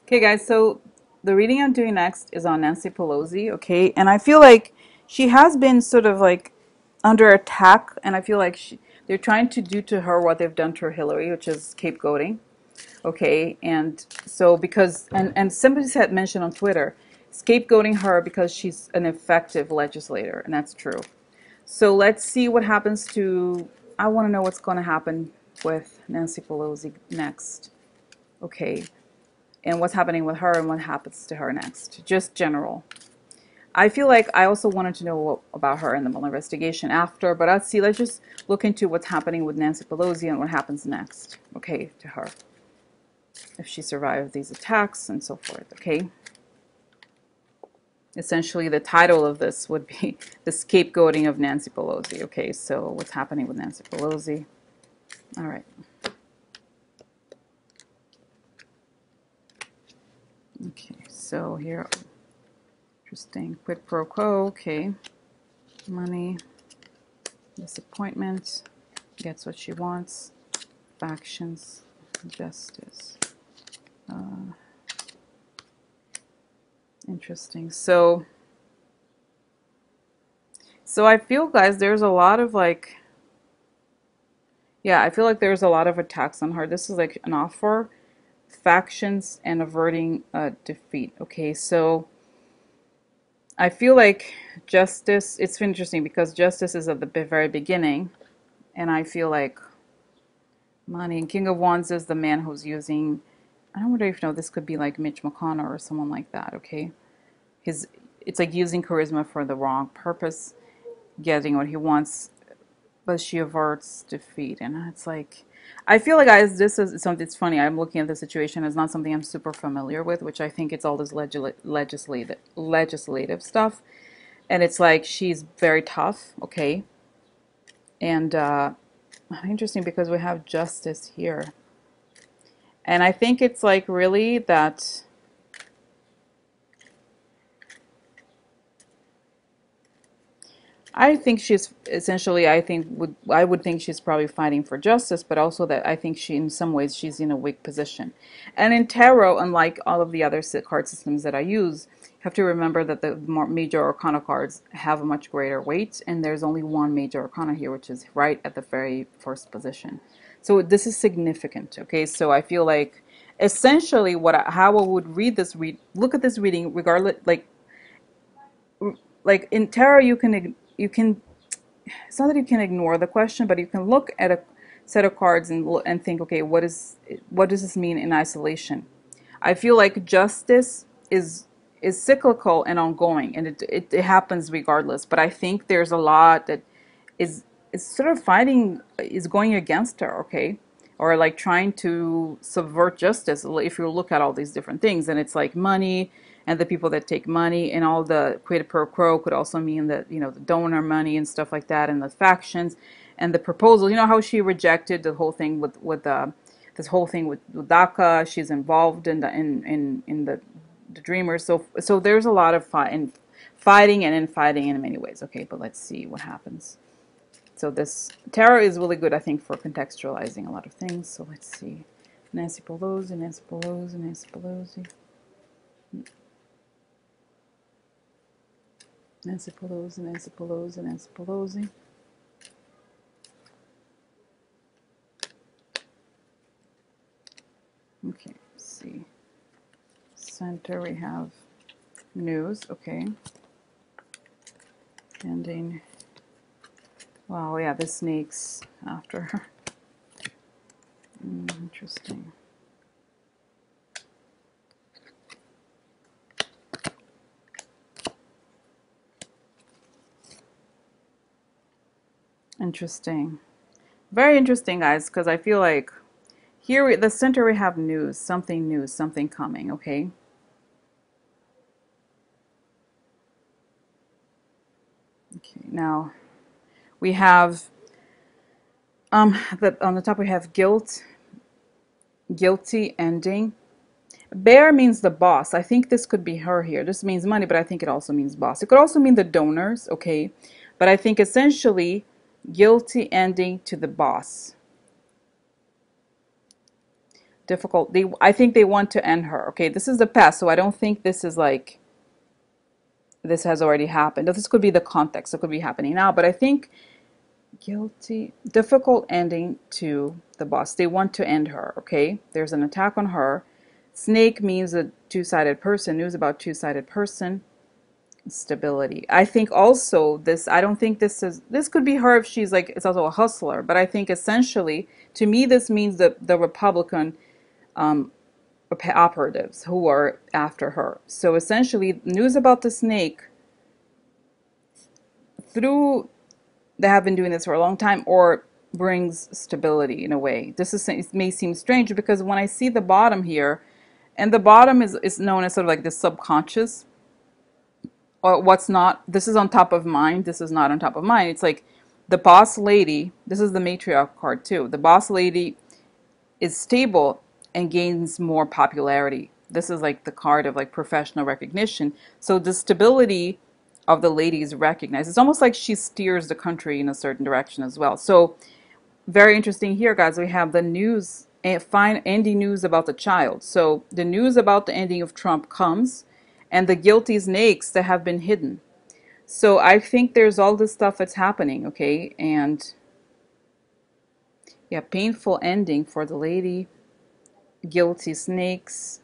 Okay, guys, so the reading I'm doing next is on Nancy Pelosi, okay? And I feel like she has been sort of like under attack, and I feel like they're trying to do to her what they've done to Hillary, which is scapegoating, okay? And so and somebody said mentioned on Twitter, scapegoating her because she's an effective legislator, and that's true. So let's see what happens I want to know what's going to happen with Nancy Pelosi next, okay? And what's happening with her and what happens to her next. Just general. I feel like I also wanted to know about her in the Mueller investigation after, but let's just look into what's happening with Nancy Pelosi and what happens next, okay, to her. If she survived these attacks and so forth, okay? Essentially, the title of this would be The Scapegoating of Nancy Pelosi, okay? So what's happening with Nancy Pelosi? All right. Okay, so here, interesting. Quid pro quo, okay. Money. Disappointment, gets what she wants, factions, justice. Interesting. So I feel, guys, there's a lot of like, yeah, I feel like there's a lot of attacks on her. This is like an offer, factions, and averting defeat. Okay, so I feel like justice, it's interesting because justice is at the very beginning, and I feel like money and King of Wands is the man who's using, I don't wonder if you know this could be like Mitch McConnell or someone like that, okay? It's like using charisma for the wrong purpose, getting what he wants, but she averts defeat. And it's like, I feel like, guys, this is something, it's funny, I'm looking at the situation, it's not something I'm super familiar with, which I think it's all this legislative stuff. And it's like, she's very tough, okay? And interesting because we have justice here. And I think it's like really that I think she's essentially, I would think she's probably fighting for justice, but also that I think in some ways she's in a weak position. And in tarot, unlike all of the other card systems that I use, you have to remember that the more major arcana cards have a much greater weight, and there's only one major arcana here, which is right at the very first position. So this is significant, okay? So I feel like essentially how I would look at this reading, regardless, like in tarot, you can it's not that you can ignore the question, but you can look at a set of cards and think, okay, what does this mean in isolation? I feel like justice is cyclical and ongoing, and it happens regardless. But I think there's a lot that is is sort of is going against her, okay, or like trying to subvert justice. If you look at all these different things, and it's like money and the people that take money, and all the quid pro quo could also mean that, you know, the donor money and stuff like that, and the factions and the proposal. You know how she rejected the whole thing with this whole thing with DACA. She's involved in the Dreamers. So there's a lot of fighting and infighting in many ways. Okay, but let's see what happens. So this tarot is really good, I think, for contextualizing a lot of things. So let's see. Nancy Pelosi, Nancy Pelosi, Nancy Pelosi. Nancy Pelosi, Nancy Pelosi, Nancy Pelosi. Okay, let's see. Center, we have news, okay. Ending. Wow, yeah, this sneaks after her. Interesting. Interesting. Very interesting, guys, because I feel like here, the center, we have news, something coming, okay? Okay, now we have, on the top we have guilty ending. Bear means the boss. I think this could be her here. This means money, but I think it also means boss. It could also mean the donors, okay? But I think essentially guilty ending to the boss. difficult. I think they want to end her. Okay, this is the past, so I don't think this is like this has already happened. This could be the context. It could be happening now, but I think guilty, difficult ending to the boss. They want to end her. Okay, there's an attack on her. Snake means a two-sided person. News about two-sided person. Stability. I think also this, I don't think this could be her if she's like, it's also a hustler, but I think essentially to me this means that the Republican operatives who are after her. So essentially news about the snake, through they have been doing this for a long time, or brings stability in a way. This is, it may seem strange because when I see the bottom here, and the bottom is known as sort of like the subconscious, or what's not, this is on top of mind, this is not on top of mind. It's like the boss lady, this is the matriarch card too. The boss lady is stable and gains more popularity. This is like the card of like professional recognition. So the stability of the lady is recognized. It's almost like she steers the country in a certain direction as well. So very interesting here, guys. We have the news, fine ending news about the child. So the news about the ending of Trump comes, and the guilty snakes that have been hidden. So I think there's all this stuff that's happening, okay? And yeah, painful ending for the lady, guilty snakes.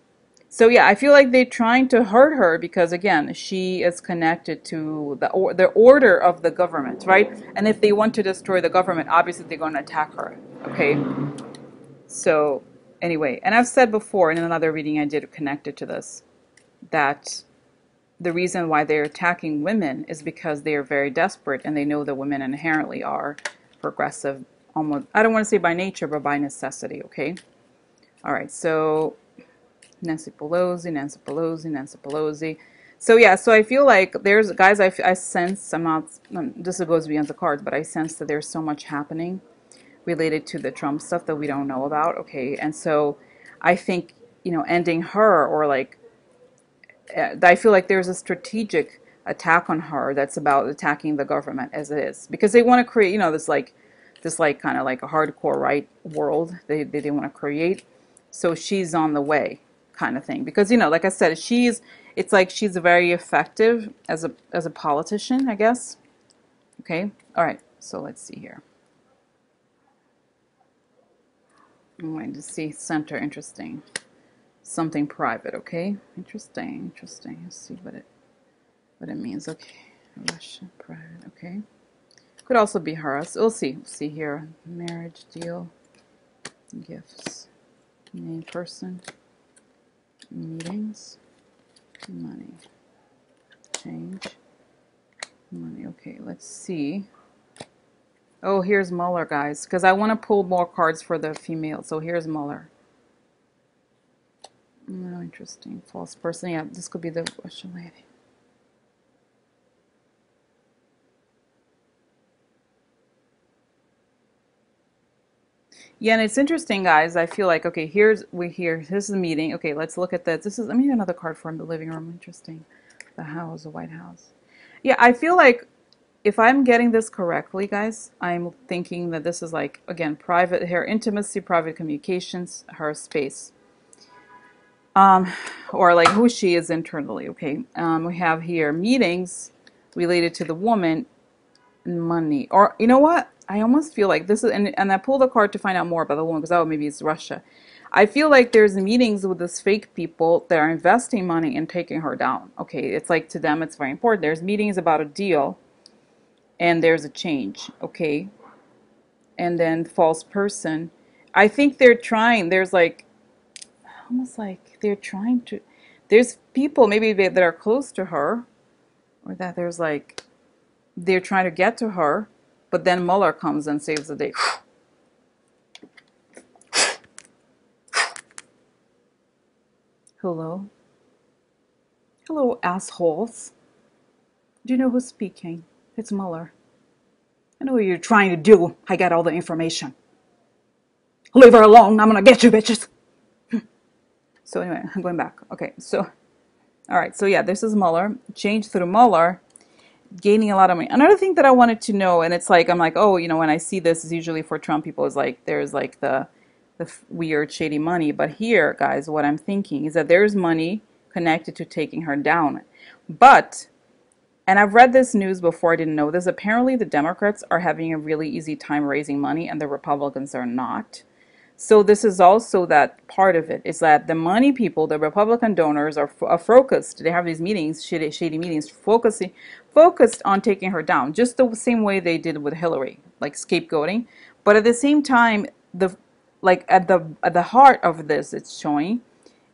So yeah, I feel like they're trying to hurt her because again, she is connected to the order of the government, right? And if they want to destroy the government, obviously they're going to attack her, okay? So anyway, and I've said before in another reading I did connected to this, that the reason why they're attacking women is because they are very desperate and they know that women inherently are progressive, almost, I don't want to say by nature, but by necessity, okay? All right, so Nancy Pelosi, Nancy Pelosi, Nancy Pelosi. So yeah, so I feel like there's, guys, I sense, I'm not, this goes beyond the cards, but I sense that there's so much happening related to the Trump stuff that we don't know about, okay? And so I think, you know, ending her, or like, I feel like there's a strategic attack on her that's about attacking the government as it is, because they want to create, you know, this like kind of like a hardcore right world they want to create. So she's on the way, kind of thing, because, you know, like I said, it's like she's very effective as a politician, I guess. Okay, all right. So let's see here. I'm going to see center. Interesting. Something private, okay? Interesting. Let's see what it means. Okay, Russian private, okay. Could also be her. We'll see. We'll see here. Marriage deal, gifts, name person, meetings, money, change, money. Okay, let's see. Oh, here's Mueller, guys, because I want to pull more cards for the female. So here's Mueller. No, interesting. False person. Yeah, this could be the Russian lady. Yeah, and it's interesting, guys. I feel like, okay, here's the meeting. Okay, let's look at that. Let me get another card from the living room. Interesting. The house, the White House. Yeah, I feel like if I'm getting this correctly, guys, I'm thinking that this is like, again, private, her intimacy, private communications, her space. Or like who she is internally, okay? We have here meetings related to the woman, money. Or, you know what? I almost feel like this is, and I pulled a card to find out more about the woman, because, oh, maybe it's Russia. I feel like there's meetings with this fake people that are investing money and taking her down. Okay, it's like to them it's very important. There's meetings about a deal, and there's a change, okay? And then false person. I think they're trying, there's like, almost like they're trying to, there's people maybe that are close to her, or that there's like, they're trying to get to her, but then Mueller comes and saves the day. Hello? Hello, assholes. Do you know who's speaking? It's Mueller. I know what you're trying to do. I got all the information. Leave her alone. I'm gonna get you, bitches. So anyway, I'm going back. Okay, so, all right. So yeah, this is Mueller. Change through Mueller. Gaining a lot of money. Another thing that I wanted to know, and it's like, I'm like, oh, you know, when I see this, is usually for Trump people, is like, there's like the the weird shady money. But here, guys, what I'm thinking is that there's money connected to taking her down. But, and I've read this news before, I didn't know this, apparently the Democrats are having a really easy time raising money and the Republicans are not. So this is also that part of it, is that the money people, the Republican donors, are focused. They have these meetings, shady meetings, focused on taking her down, just the same way they did with Hillary, like scapegoating. But at the same time, at the heart of this, it's showing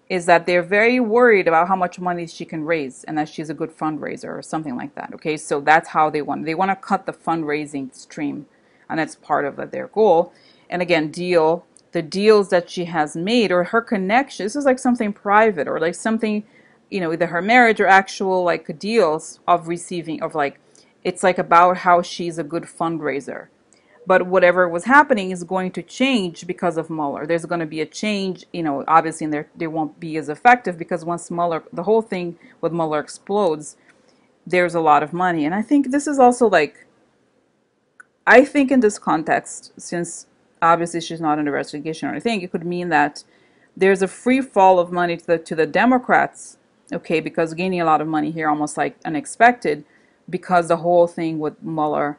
is that they're very worried about how much money she can raise and that she's a good fundraiser or something like that. Okay, so that's how they want to cut the fundraising stream, and that's part of their goal. And again, the deals that she has made or her connection, this is like something private or like something, either her marriage or actual like deals of receiving of like, it's like about how she's a good fundraiser. But whatever was happening is going to change because of Mueller. There's going to be a change, obviously, and they won't be as effective because once Mueller, the whole thing with Mueller explodes, there's a lot of money. And I think this is also like, I think in this context, since obviously she's not under investigation or anything, it could mean that there's a free fall of money to the Democrats, okay, because gaining a lot of money here almost like unexpected because the whole thing with Mueller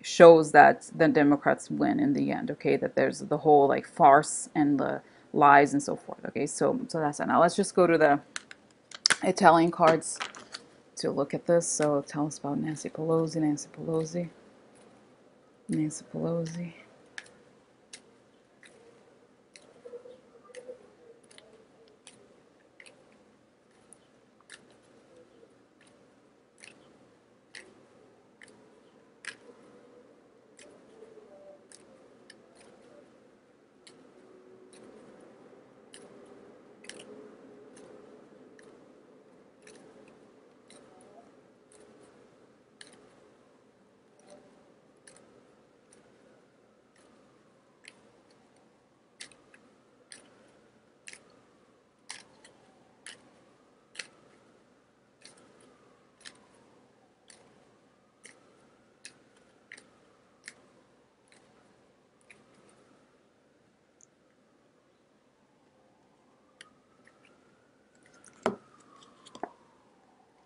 shows that the Democrats win in the end, okay, that there's the whole like farce and the lies and so forth, okay, so that's that. Now let's just go to the Italian cards to look at this. So tell us about Nancy Pelosi, Nancy Pelosi, Nancy Pelosi.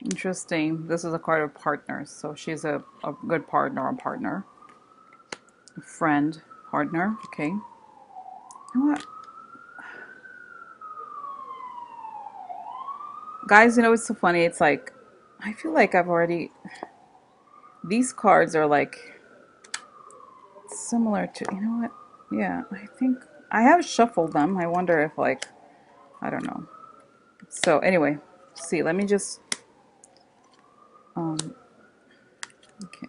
Interesting. This is a card of partners. So she's a good partner, a friend, partner. Okay. You know what? Guys, it's so funny. It's like, I feel like I've already, these cards are like similar to, you know what? Yeah, I think I have shuffled them. I wonder if like, I don't know. So anyway, see, let me just, okay.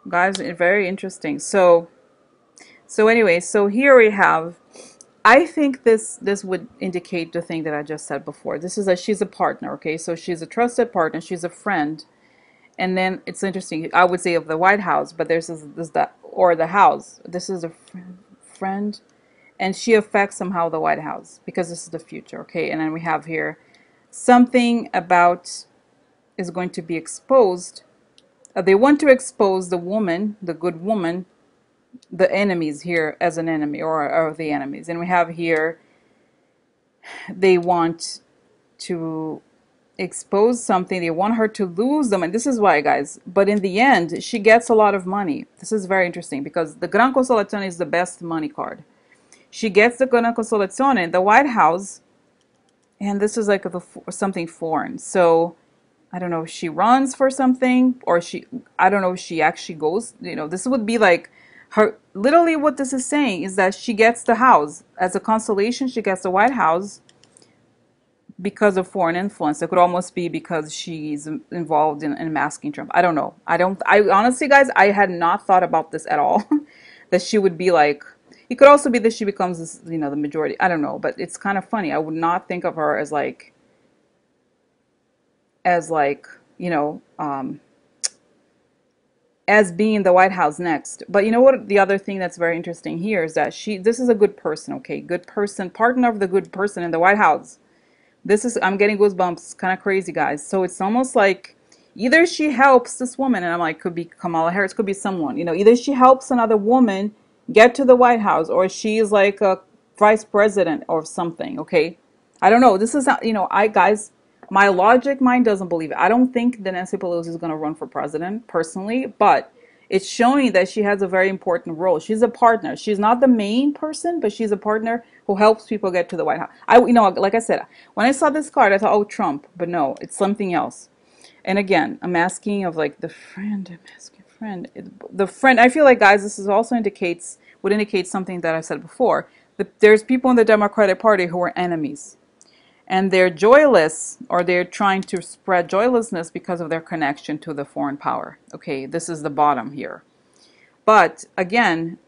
Guys, very interesting. So anyway, so here we have, I think this would indicate the thing that I just said before. This is she's a partner, okay? So she's a trusted partner, she's a friend. And then it's interesting, I would say of the White House, but there's this that, or the House. This is a friend, and she affects somehow the White House because this is the future, okay? And then we have here something about is going to be exposed. They want to expose the woman, the good woman, the enemies here as an enemy or the enemies. And we have here they want to expose something, they want her to lose them, and this is why, guys, but in the end she gets a lot of money. This is very interesting because the Gran Consolazione is the best money card. She gets the Gran Consolazione in the White House, and this is like something foreign. So I don't know if she runs for something or I don't know if she actually goes, this would be like her, literally what this is saying is that she gets the house as a consolation. She gets the White House because of foreign influence. It could almost be because she's involved in masking Trump. I don't know. I honestly, guys, I had not thought about this at all. That she would be like, it could also be that she becomes this, the majority. I don't know, but it's kind of funny. I would not think of her as like, as being the White House next. But you know what? The other thing that's very interesting here is that this is a good person, okay? Good person, partner of the good person in the White House. This is, I'm getting goosebumps, kind of crazy, guys. So it's almost like either she helps this woman, and I'm like, could be Kamala Harris, could be someone, either she helps another woman get to the White House, or she's like a vice president or something, okay? I don't know. This is not, guys, my logic mind doesn't believe it. I don't think that Nancy Pelosi is going to run for president personally, but it's showing that she has a very important role. She's a partner. She's not the main person, but she's a partner who helps people get to the White House. Like I said, when I saw this card, I thought, oh, Trump, but no, it's something else. And again, I'm asking of like the friend, I'm asking friend, the friend. I feel like, guys, this is also would indicate something that I said before. There's people in the Democratic Party who are enemies, and they're joyless, or they're trying to spread joylessness because of their connection to the foreign power. Okay, this is the bottom here. But again,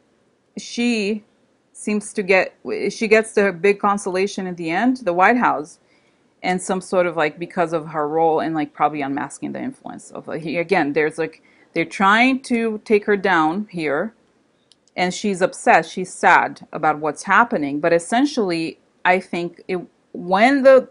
she she gets the big consolation in the end, the White House, and some sort of like because of her role in like probably unmasking the influence of again, there's like they're trying to take her down here, and she's upset, she's sad about what's happening, but essentially I think when the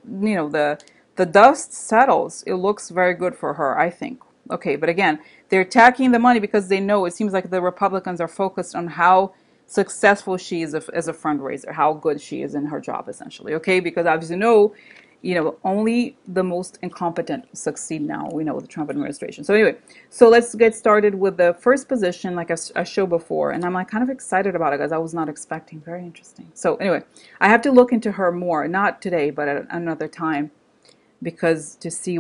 dust settles, it looks very good for her, I think. Okay, but again, they're attacking the money because they know, it seems like the Republicans are focused on how successful she is as a fundraiser, how good she is in her job, essentially. Okay, because obviously only the most incompetent succeed now. We know with the Trump administration. So anyway, so let's get started with the first position, like I showed before, and I'm like kind of excited about it because I was not expecting. Very interesting. So anyway, I have to look into her more, not today, but at another time, because to see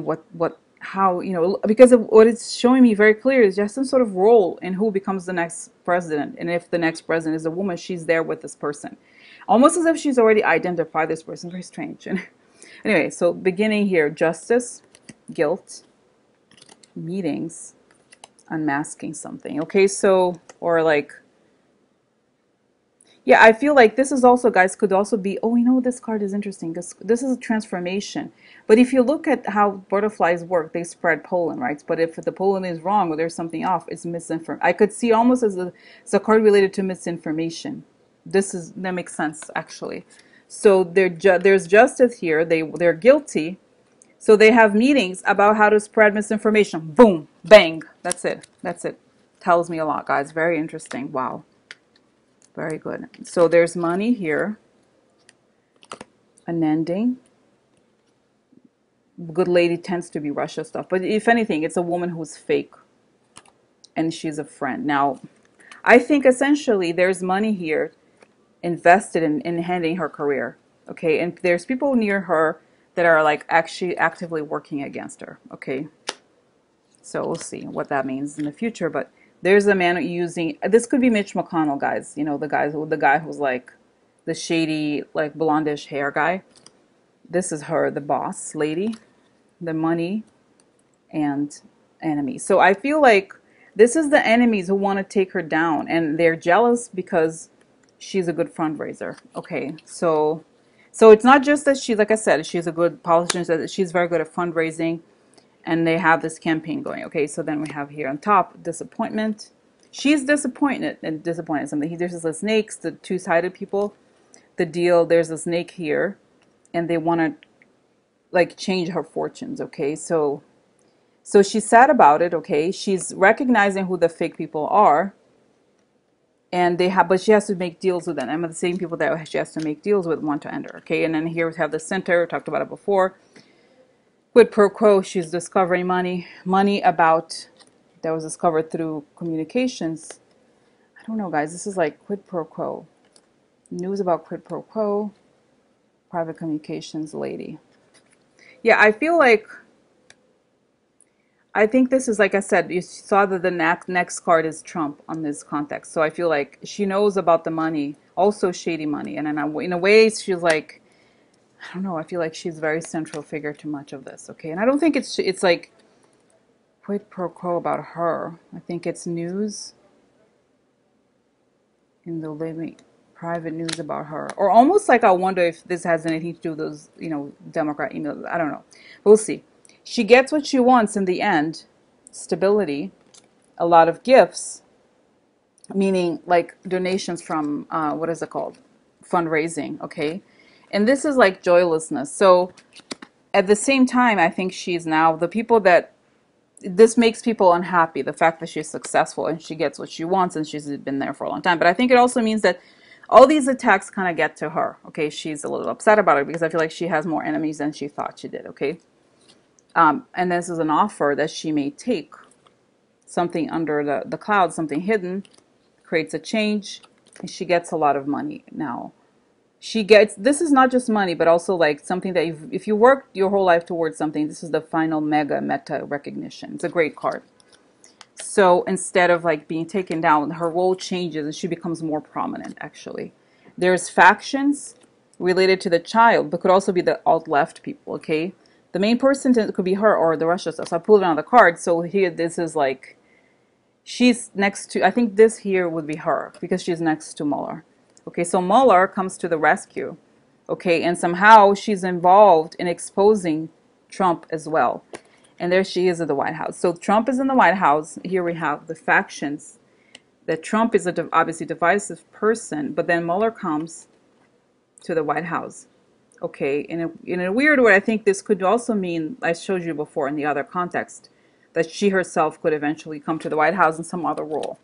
how because of what it's showing me very clear is just some sort of role in who becomes the next president, and if the next president is a woman, she's there with this person, almost as if she's already identified this person. Very strange. And anyway, so beginning here, justice, guilt, meetings, unmasking something. Okay, so, or like, yeah, I feel like this is also, guys, could also be, oh, this card is interesting. This is a transformation. But if you look at how butterflies work, they spread pollen, right? But if the pollen is wrong or there's something off, it's misinformation. I could see almost as a card related to misinformation. That makes sense, actually. So there's justice here. They're guilty. So they have meetings about how to spread misinformation. Boom, bang. That's it. That's it. Tells me a lot, guys. Very interesting. Wow. Very good. So there's money here. An ending. Good lady tends to be Russia stuff. But if anything, it's a woman who's fake. And she's a friend. Now, I think essentially there's money here invested in ending her career. Okay, and there's people near her that are like actually actively working against her. Okay, so we'll see what that means in the future. But there's a man using, this could be Mitch McConnell, guys. The guy who's like the shady, like blondish hair guy. This is her, the boss lady, the money and enemy. So I feel like this is the enemies who want to take her down, and they're jealous because she's a good fundraiser. Okay, so it's not just that she's, like I said, she's a good politician, she's very good at fundraising, and they have this campaign going. Okay, so then we have here on top, disappointment. She's disappointed in something. There's the snakes, the two-sided people. The deal, there's a snake here, and they want to like change her fortunes. Okay, so she's sad about it. Okay, she's recognizing who the fake people are, and but she has to make deals with them. And the same people that she has to make deals with want to enter. Okay, and then here we have the center. We talked about it before. Quid pro quo. She's discovering money that was discovered through communications. I don't know, guys. This is like quid pro quo. News about quid pro quo. Private communications lady. Yeah, I think this is, like I said, you saw that the next card is Trump on this context. So I feel like she knows about the money, also shady money. And then in a way, she's like, I don't know, I feel like she's a very central figure to much of this. Okay, and I don't think it's like quid pro quo about her. I think it's news in the living, private news about her. Or almost like I wonder if this has anything to do with those, Democrat emails. I don't know. We'll see. She gets what she wants in the end, stability, a lot of gifts, meaning like donations from, what is it called? Fundraising, okay? And this is like joylessness. So at the same time, I think she's now, the people that this makes people unhappy, the fact that she's successful and she gets what she wants and she's been there for a long time. But I think it also means that all these attacks kind of get to her. Okay, she's a little upset about it because I feel like she has more enemies than she thought she did. Okay, and this is an offer that she may take, something under the clouds, something hidden, creates a change, and she gets a lot of money now. She gets, this is not just money, but also like something that if you worked your whole life towards something, this is the final meta recognition. It's a great card. So instead of like being taken down, her role changes and she becomes more prominent, actually. There's factions related to the child, but could also be the alt-left people, okay? The main person could be her or the Russia stuff. So I pulled it on the card. So here, this is like, she's next to, I think this here would be her because she's next to Mueller. Okay, so Mueller comes to the rescue. Okay, and somehow she's involved in exposing Trump as well. And there she is at the White House. So Trump is in the White House. Here we have the factions. That Trump is a obviously divisive person, but then Mueller comes to the White House. Okay, in a weird way, I think this could also mean, I showed you before in the other context, that she herself could eventually come to the White House in some other role.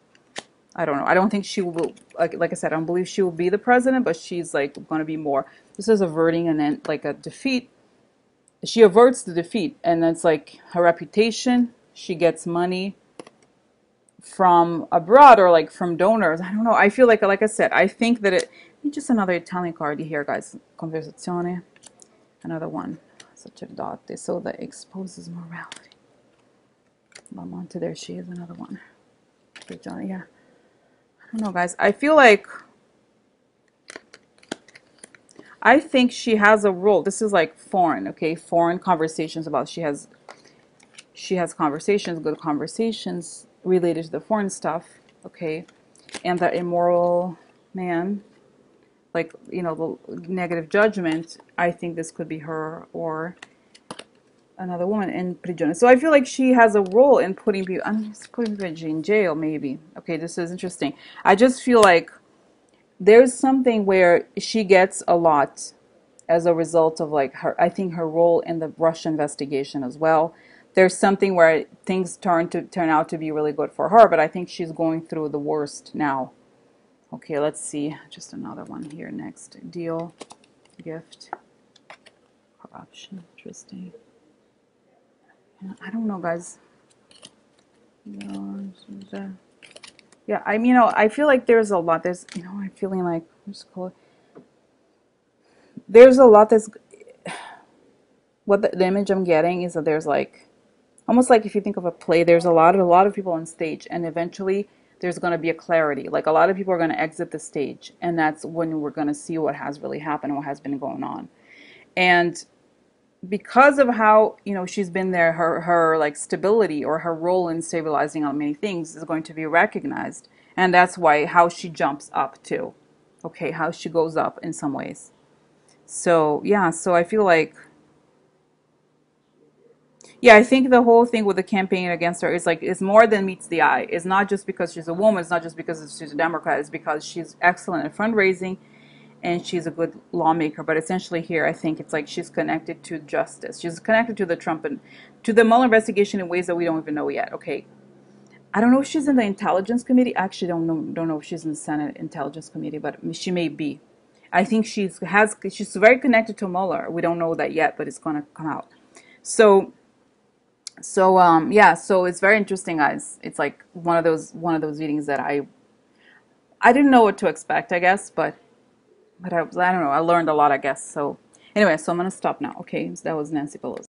I don't know. I don't think she will, like I said, I don't believe she will be the president, but she's like going to be more. This is averting an end, like a defeat. She averts the defeat, and it's like her reputation. She gets money from abroad or like from donors. I don't know. I feel like I said, I think that it. Just another Italian card here, guys. Conversazione. Another one. Sacerdote. So that exposes morality. Lamonte, there she is. Another one. Yeah. I don't know, guys. I feel like. I think she has a role. This is like foreign, okay? Foreign conversations about she has conversations, good conversations related to the foreign stuff, okay? And the immoral man, like, you know, the negative judgment, I think this could be her or another woman in prigione. So I feel like she has a role in putting people, putting people in jail, maybe. Okay, this is interesting. I just feel like there's something where she gets a lot as a result of like her, I think her role in the Russia investigation as well. There's something where things turn out to be really good for her, but I think she's going through the worst now. Okay, let's see. Just another one here next. Deal, gift, corruption. Interesting. I don't know, guys. Yeah, I mean, you know, I feel like there's a lot. There's, you know, I'm feeling like, there's a lot that's, what the image I'm getting is that there's like, almost like if you think of a play, there's a lot of people on stage, and eventually there's going to be a clarity. Like a lot of people are going to exit the stage, and that's when we're going to see what has really happened, what has been going on. And because of how, you know, she's been there, her like stability or her role in stabilizing on many things is going to be recognized. And that's why how she jumps up too. Okay, how she goes up in some ways. So yeah, so I feel like, yeah, I think the whole thing with the campaign against her is like, it's more than meets the eye. It's not just because she's a woman. It's not just because she's a Democrat. It's because she's excellent at fundraising and she's a good lawmaker. But essentially here, I think it's like she's connected to justice. She's connected to the Trump and to the Mueller investigation in ways that we don't even know yet. Okay, I don't know if she's in the Intelligence Committee. I actually don't know if she's in the Senate Intelligence Committee, but she may be. I think she's very connected to Mueller. We don't know that yet, but it's going to come out. So yeah, so it's very interesting, guys. It's like one of those readings that I didn't know what to expect, I guess, but I don't know. I learned a lot, I guess. So anyway, so I'm gonna stop now. Okay, so that was Nancy Pelosi.